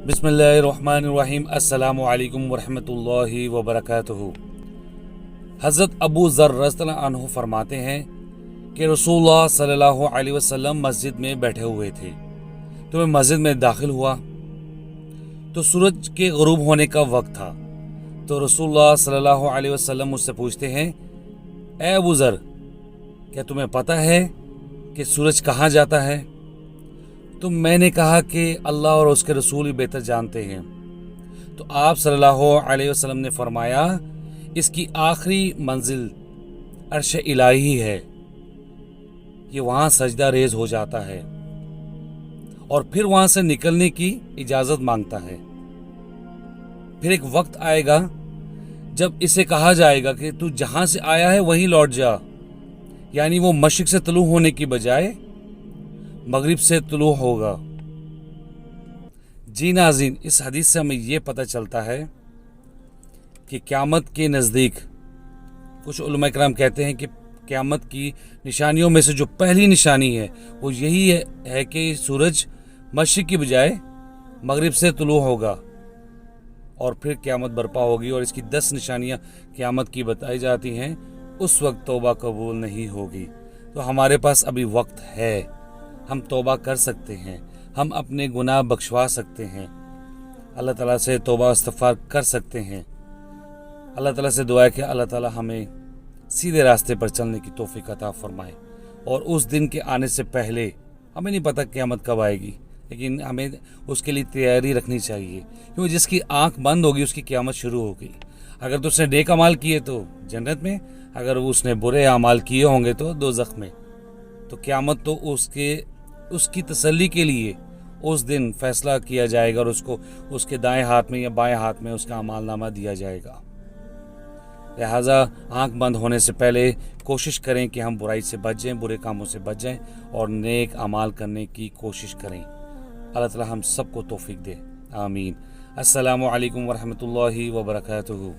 बिस्मिल्लाहिर्रहमानिर्रहीम। अस्सलामु अलैकुम वरहमतुल्लाहि वबरकातुहू। हज़रत अबू ज़र रज़ियल्लाहु अन्हु फरमाते हैं कि रसूलुल्लाह सल्लल्लाहु अलैहि वसल्लम मस्जिद में बैठे हुए थे, तो मैं मस्जिद में दाखिल हुआ तो सूरज के गुरूब होने का वक्त था। तो रसूलुल्लाह सल्लल्लाहु अलैहि वसल्लम मुझसे पूछते हैं, ए अबू ज़र, क्या तुम्हें पता है कि सूरज कहाँ जाता है? तो मैंने कहा कि अल्लाह और उसके रसूल ही बेहतर जानते हैं। तो आप सल्लल्लाहु अलैहि वसल्लम ने फरमाया, इसकी आखिरी मंजिल अर्श इलाही है, ये वहाँ सजदा रेज हो जाता है और फिर वहाँ से निकलने की इजाज़त मांगता है। फिर एक वक्त आएगा जब इसे कहा जाएगा कि तू जहाँ से आया है वहीं लौट जा, यानी वो मशरिक से तुलू होने की बजाय मगरिब से तुलू होगा। जी नाज़रीन, इस हदीस से हमें ये पता चलता है कि क़यामत के नज़दीक कुछ उलमा किराम कहते हैं कि क़यामत की निशानियों में से जो पहली निशानी है वो यही है कि सूरज मशरिक की बजाय मगरिब से तुलू होगा और फिर क़यामत बर्पा होगी। और इसकी 10 निशानियाँ क़यामत की बताई जाती हैं। उस वक्त तौबा कबूल नहीं होगी। तो हमारे पास अभी वक्त है, हम तौबा कर सकते हैं, हम अपने गुनाह बख्शवा सकते हैं, अल्लाह ताला से तौबा इस्तग़फ़ार कर सकते हैं। अल्लाह ताला से दुआ है कि अल्लाह ताला हमें सीधे रास्ते पर चलने की तौफ़ीक़ अता फ़रमाए। और उस दिन के आने से पहले, हमें नहीं पता क़यामत कब आएगी, लेकिन हमें उसके लिए तैयारी रखनी चाहिए, क्योंकि जिसकी आँख बंद होगी उसकी क़यामत शुरू होगी। अगर तो उसने नेक अमाल किए तो जन्नत में, अगर उसने बुरे अमाल किए होंगे तो दोज़ख में। तो क़यामत तो उसकी तसल्ली के लिए उस दिन फ़ैसला किया जाएगा और उसको उसके दाएं हाथ में या बाएं हाथ में उसका अमालनामा दिया जाएगा। लिहाजा आँख बंद होने से पहले कोशिश करें कि हम बुराई से बच जाएं, बुरे कामों से बच जाएं और नेक अमाल करने की कोशिश करें। अल्लाह ताला हम सबको तौफ़ीक़ दे, आमीन। अस्सलामु अलैकुम वरहमतुल्लाहि वबरकातुहू।